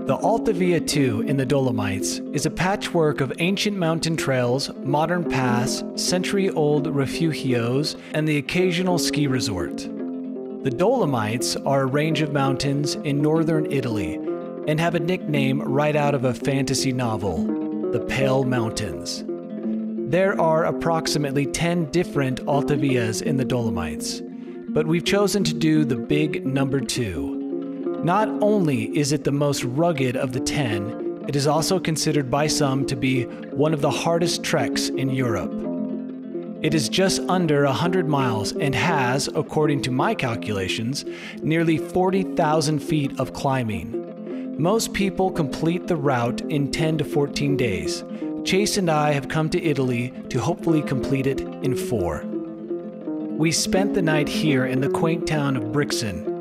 The Alta Via 2 in the Dolomites is a patchwork of ancient mountain trails, modern paths, century-old refugios, and the occasional ski resort. The Dolomites are a range of mountains in northern Italy and have a nickname right out of a fantasy novel, the Pale Mountains. There are approximately 10 different Alta Vias in the Dolomites, but we've chosen to do the big number 2. Not only is it the most rugged of the 10, it is also considered by some to be one of the hardest treks in Europe. It is just under 100 miles and has, according to my calculations, nearly 40,000 feet of climbing. Most people complete the route in 10 to 14 days. Chase and I have come to Italy to hopefully complete it in 4. We spent the night here in the quaint town of Brixen,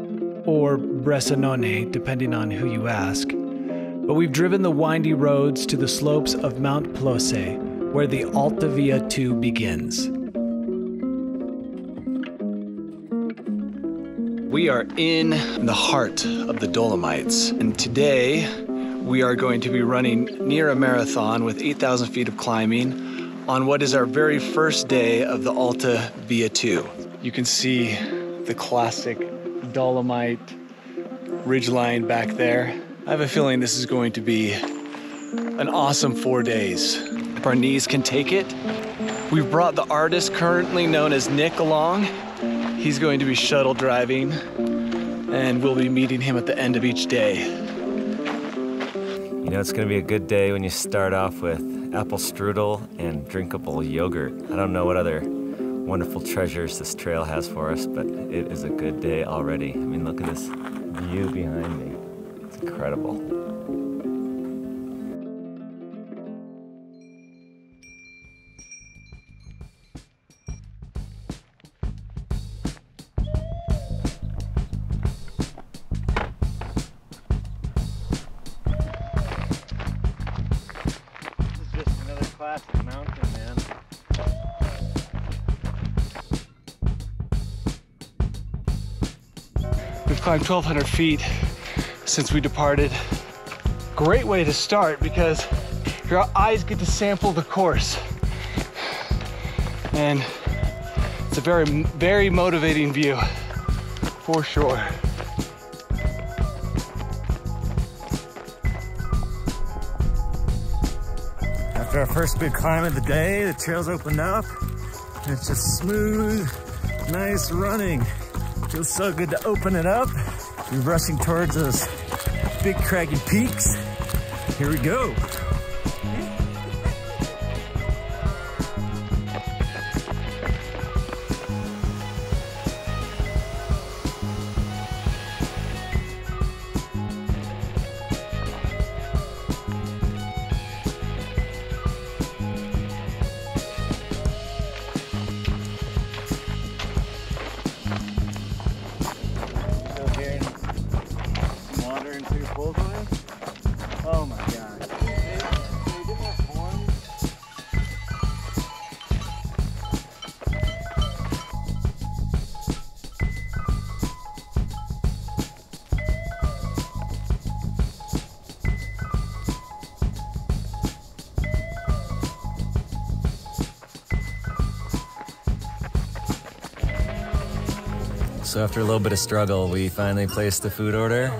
or Bressanone, depending on who you ask. But we've driven the windy roads to the slopes of Mount Plose, where the Alta Via 2 begins. We are in the heart of the Dolomites, and today we are going to be running near a marathon with 8,000 feet of climbing on what is our very first day of the Alta Via 2. You can see the classic Dolomite ridgeline back there. I have a feeling this is going to be an awesome 4 days. If our knees can take it. We've brought the artist currently known as Nick along. He's going to be shuttle driving, and we'll be meeting him at the end of each day. You know, it's gonna be a good day when you start off with apple strudel and drinkable yogurt. I don't know what other wonderful treasures this trail has for us, but it is a good day already. I mean, look at this view behind me. It's incredible. This is just another classic mountain, man. We've climbed 1,200 feet since we departed. Great way to start because your eyes get to sample the course. And it's a very, very motivating view, for sure. After our first big climb of the day, the trails opened up and it's just smooth, nice running. Feels so good to open it up. We're rushing towards those big craggy peaks. Here we go. Oh my God. So after a little bit of struggle, we finally placed the food order.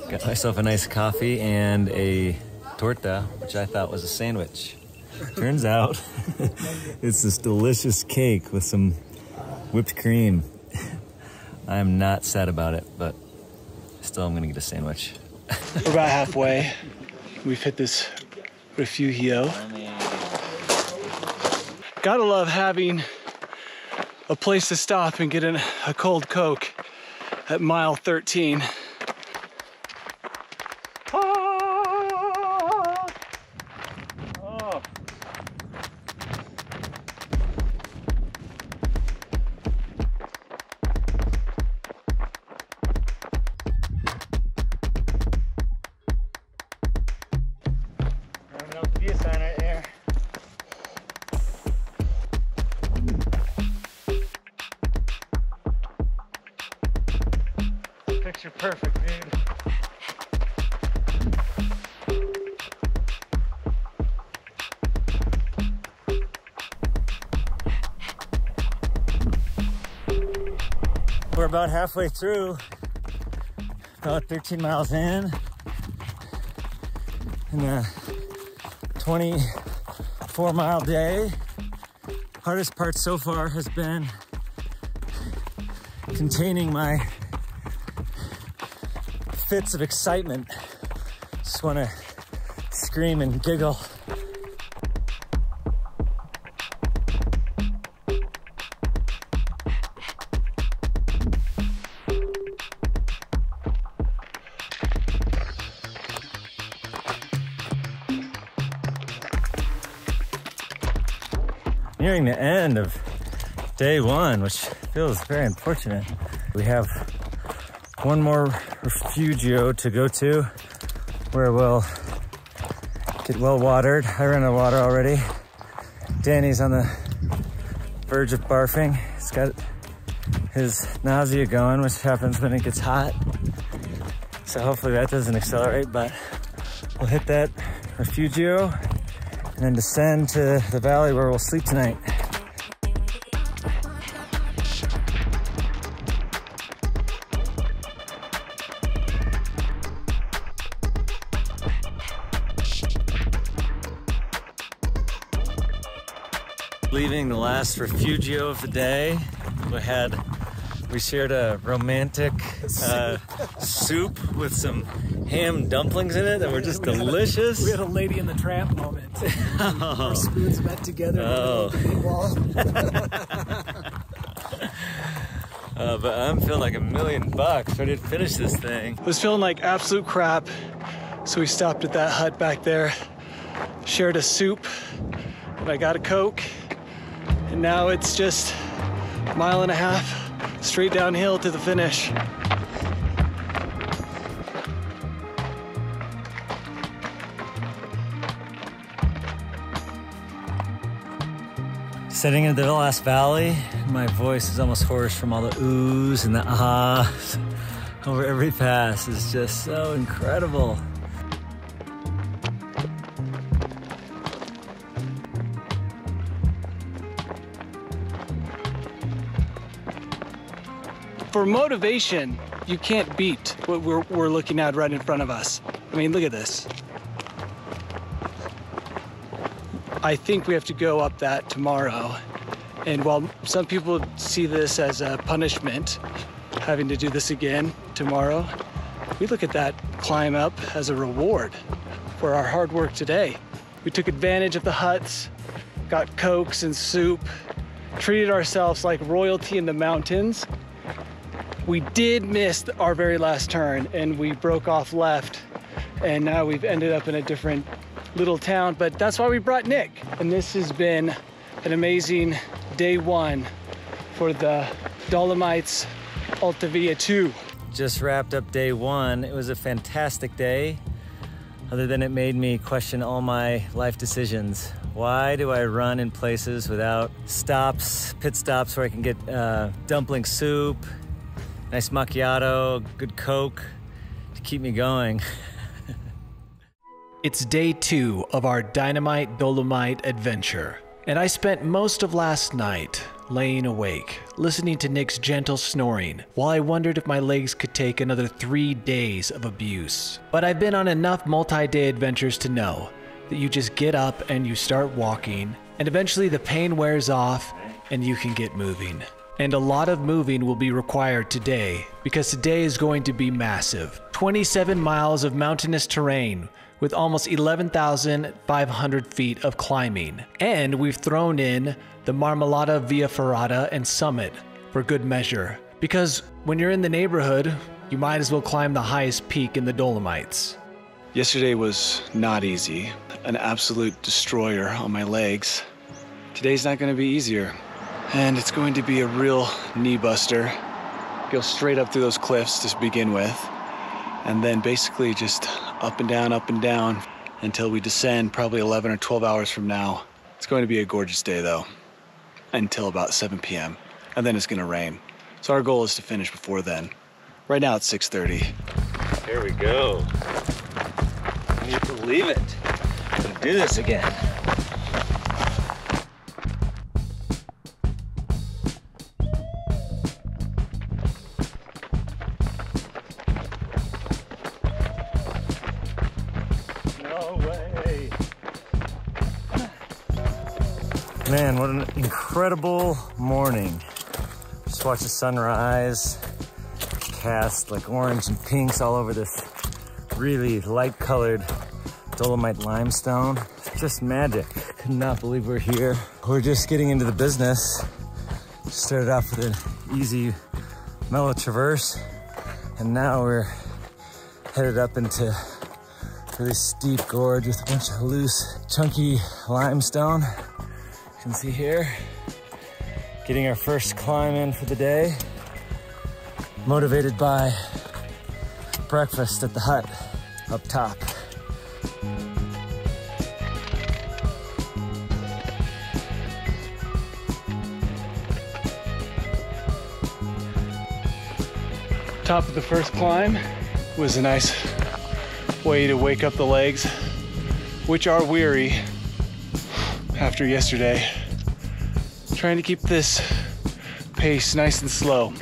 Got myself a nice coffee and a torta, which I thought was a sandwich. Turns out it's this delicious cake with some whipped cream. I am not sad about it, but still I'm gonna get a sandwich. We're about halfway. We've hit this Rifugio. Gotta love having a place to stop and get a cold Coke at mile 13. Alta Via sign right there. Picture perfect, dude. about halfway through, about 13 miles in a 24-mile day. Hardest part so far has been containing my fits of excitement. Just want to scream and giggle. Nearing the end of day one, which feels very unfortunate. We have one more Rifugio to go to where we'll get well watered. I ran out of water already. Danny's on the verge of barfing. He's got his nausea going, which happens when it gets hot. So hopefully that doesn't accelerate, but we'll hit that Rifugio and then descend to the valley where we'll sleep tonight. Leaving the last Rifugio of the day, we shared a romantic soup with some ham dumplings in it that were just delicious. We had a Lady in the Tramp moment. Our spoons met together on the wall. But I'm feeling like $1,000,000 ready to finish this thing. I was feeling like absolute crap, so we stopped at that hut back there, shared a soup, and I got a Coke, and now it's just a mile and a half straight downhill to the finish. Sitting in the last valley, my voice is almost hoarse from all the oohs and the ahs over every pass. It's just so incredible. For motivation, you can't beat what we're looking at right in front of us. I mean, look at this. I think we have to go up that tomorrow. And while some people see this as a punishment, having to do this again tomorrow, we look at that climb up as a reward for our hard work today. We took advantage of the huts, got Cokes and soup, treated ourselves like royalty in the mountains. We did miss our very last turn and we broke off left, and now we've ended up in a different little town, but that's why we brought Nick. And this has been an amazing day one for the Dolomites Alta Via 2. Just wrapped up day one. It was a fantastic day, other than it made me question all my life decisions. Why do I run in places without stops, pit stops where I can get dumpling soup, nice macchiato, good Coke to keep me going? It's day 2 of our Dynamite Dolomite adventure, and I spent most of last night laying awake, listening to Nick's gentle snoring, while I wondered if my legs could take another 3 days of abuse. But I've been on enough multi-day adventures to know that you just get up and you start walking, and eventually the pain wears off and you can get moving. And a lot of moving will be required today, because today is going to be massive. 27 miles of mountainous terrain with almost 11,500 feet of climbing. And we've thrown in the Marmolada Via Ferrata and Summit for good measure. Because when you're in the neighborhood, you might as well climb the highest peak in the Dolomites. Yesterday was not easy. An absolute destroyer on my legs. Today's not gonna be easier. And it's going to be a real knee buster. Go straight up through those cliffs to begin with, and then basically just up and down until we descend probably 11 or 12 hours from now. It's going to be a gorgeous day though, until about 7 p.m. and then it's gonna rain. So our goal is to finish before then. Right now it's 6:30. Here we go. Can you believe it? I'm gonna do this again. Man, what an incredible morning. Just watch the sunrise, cast like orange and pinks all over this really light colored Dolomite limestone. It's just magic. Could not believe we're here. We're just getting into the business. Started off with an easy mellow traverse, and now we're headed up into a really steep gorge with a bunch of loose, chunky limestone. You can see here, getting our first climb in for the day, motivated by breakfast at the hut up top. Top of the first climb was a nice way to wake up the legs, which are weary after yesterday. Trying to keep this pace nice and slow.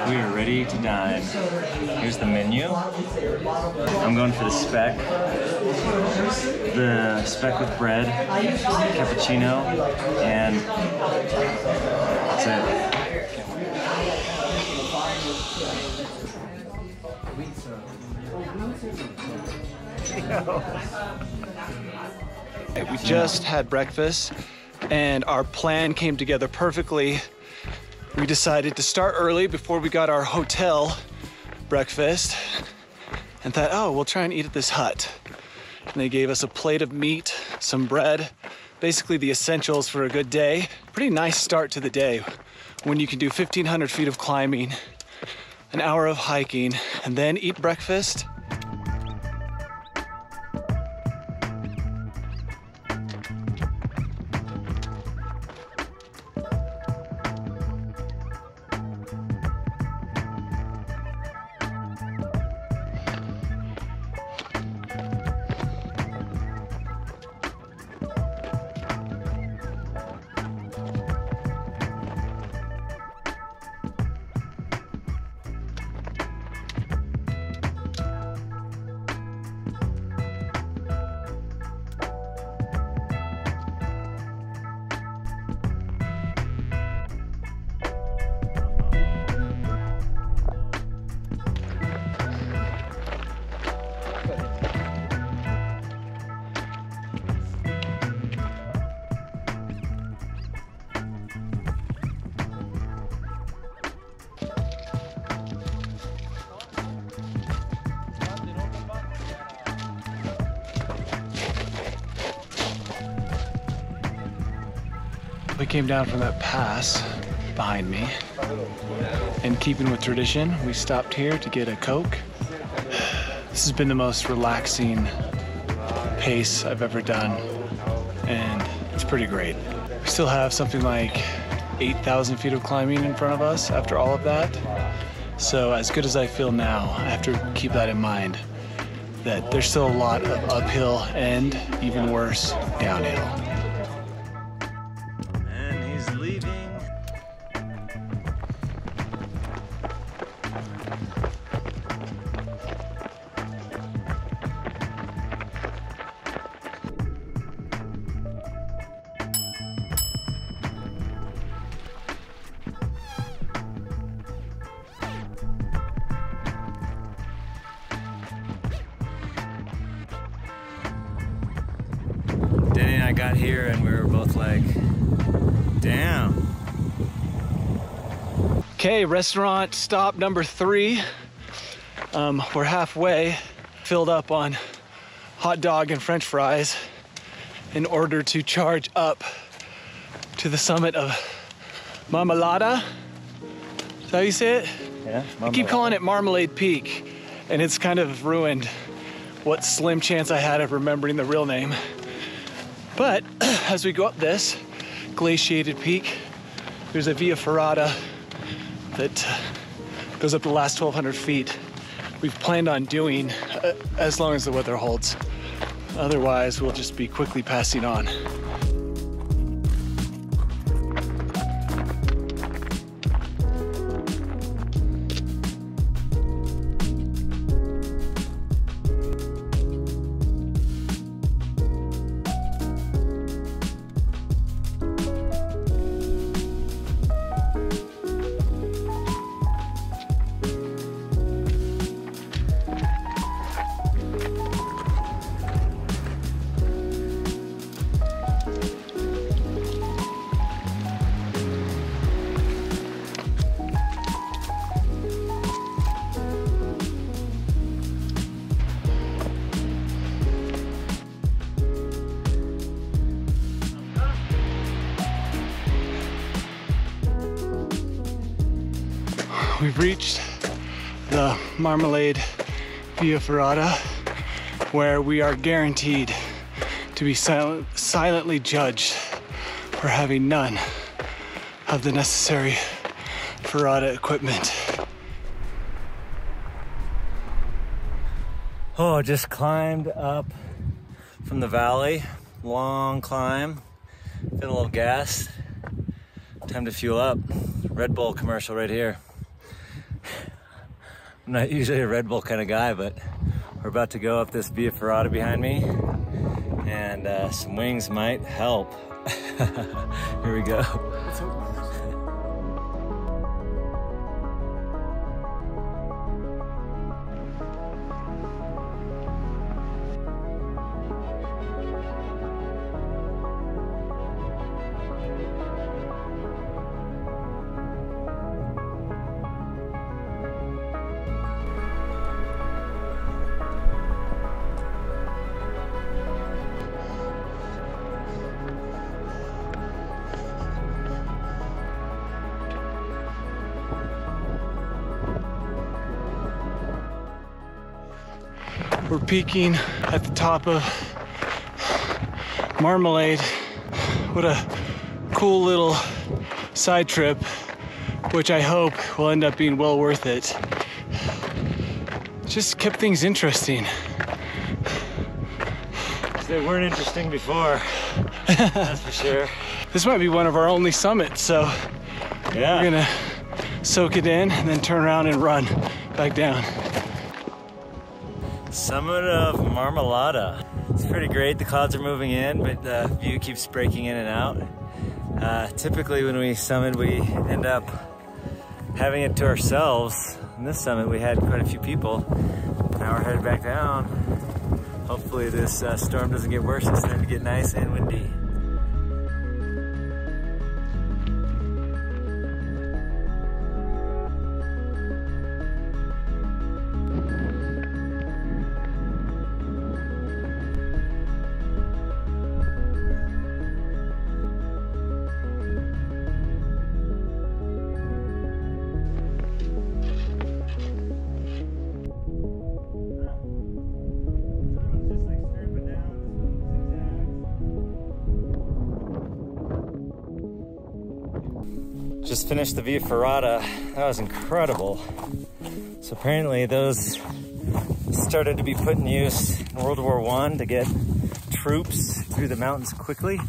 We are ready to dine. Here's the menu. I'm going for the speck. The speck with bread, cappuccino, and that's it. We just had breakfast and our plan came together perfectly. We decided to start early before we got our hotel breakfast and thought, oh, we'll try and eat at this hut. And they gave us a plate of meat, some bread, basically the essentials for a good day. Pretty nice start to the day when you can do 1,500 feet of climbing, an hour of hiking, and then eat breakfast. We came down from that pass behind me. In keeping with tradition, we stopped here to get a Coke. This has been the most relaxing pace I've ever done, and it's pretty great. We still have something like 8,000 feet of climbing in front of us after all of that. So as good as I feel now, I have to keep that in mind, that there's still a lot of uphill and even worse, downhill. Danny and I got here and we were both like, damn. Okay, restaurant stop number 3. We're halfway, filled up on hot dog and French fries in order to charge up to the summit of Marmalada. Is that how you say it? Yeah, I keep calling it Marmalade Peak, and it's kind of ruined what slim chance I had of remembering the real name. But as we go up this glaciated peak, there's a Via Ferrata that goes up the last 1,200 feet. We've planned on doing as long as the weather holds. Otherwise, we'll just be quickly passing on. We've reached the Marmalade Via Ferrata, where we are guaranteed to be silently judged for having none of the necessary Ferrata equipment. Oh, just climbed up from the valley. Long climb. Feel a little gassed. Time to fuel up. Red Bull commercial right here. I'm not usually a Red Bull kind of guy, but we're about to go up this Via Ferrata behind me, and some wings might help. Here we go. We're peaking at the top of Marmalade. What a cool little side trip, which I hope will end up being well worth it. Just kept things interesting. They weren't interesting before, that's for sure. This might be one of our only summits, so yeah, we're gonna soak it in and then turn around and run back down. Summit of Marmalada. It's pretty great. The clouds are moving in, but the view keeps breaking in and out. Typically when we summit, we end up having it to ourselves. On this summit, we had quite a few people. Now we're headed back down. Hopefully this storm doesn't get worse. It's starting to get nice and windy. Just finished the Via Ferrata. That was incredible. So apparently those started to be put in use in World War I to get troops through the mountains quickly.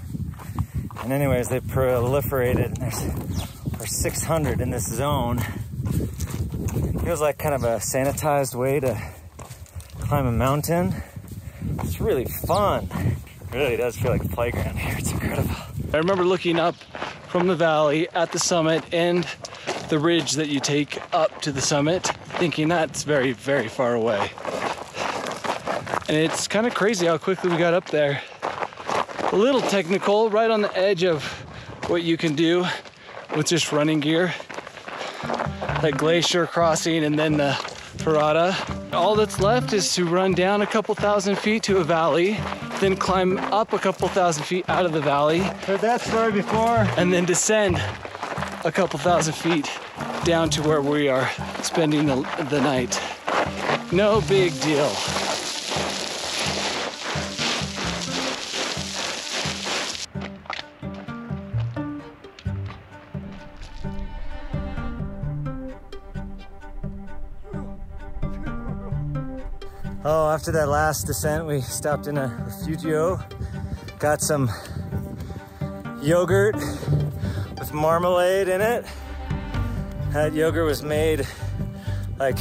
And anyways, they proliferated. There's 600 in this zone. Feels like kind of a sanitized way to climb a mountain. It's really fun. It really does feel like a playground here. It's incredible. I remember looking up from the valley at the summit and the ridge that you take up to the summit, thinking that's very, very far away. And it's kind of crazy how quickly we got up there. A little technical, right on the edge of what you can do with just running gear. That glacier crossing and then the Ferrata. All that's left is to run down a couple thousand feet to a valley, then climb up a couple thousand feet out of the valley. Heard that story before. And then descend a couple thousand feet down to where we are spending the night. No big deal. Oh, after that last descent, we stopped in a Rifugio, got some yogurt with marmalade in it. That yogurt was made like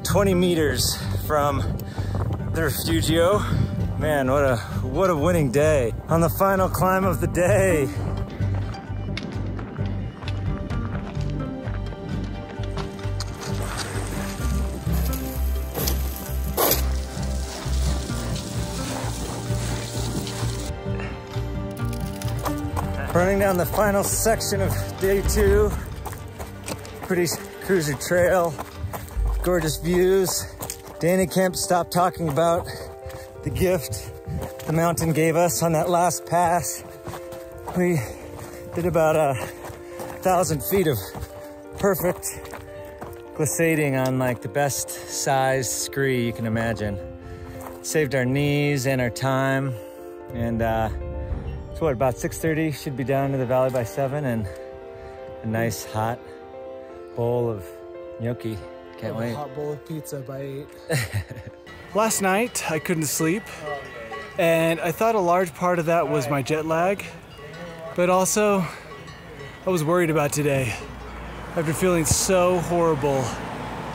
20 meters from the Rifugio. Man, what a winning day. On the final climb of the day. Running down the final section of day 2. Pretty cruiser trail, gorgeous views. Danny Kemp stopped talking about the gift the mountain gave us on that last pass. We did about 1,000 feet of perfect glissading on like the best sized scree you can imagine. Saved our knees and our time. And it's what, about 6:30, should be down to the valley by 7, and a nice hot bowl of gnocchi. Can't wait. A hot bowl of pizza by 8. Last night, I couldn't sleep, and I thought a large part of that was my jet lag, but also I was worried about today. After feeling so horrible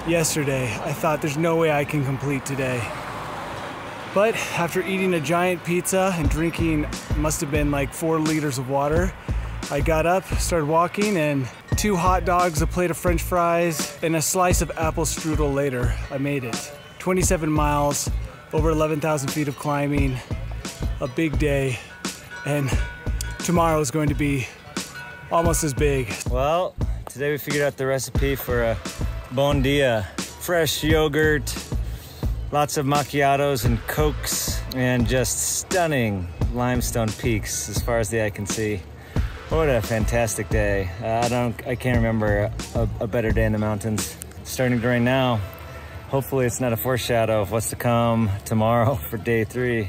yesterday, I thought there's no way I can complete today. But after eating a giant pizza and drinking, must have been like 4 liters of water, I got up, started walking, and 2 hot dogs, a plate of French fries, and a slice of apple strudel later, I made it. 27 miles, over 11,000 feet of climbing, a big day, and tomorrow is going to be almost as big. Well, today we figured out the recipe for a bon dia. Fresh yogurt, lots of macchiatos and cokes, and just stunning limestone peaks as far as the eye can see. What a fantastic day. I can't remember a better day in the mountains. It's starting to rain now. Hopefully it's not a foreshadow of what's to come tomorrow for day 3.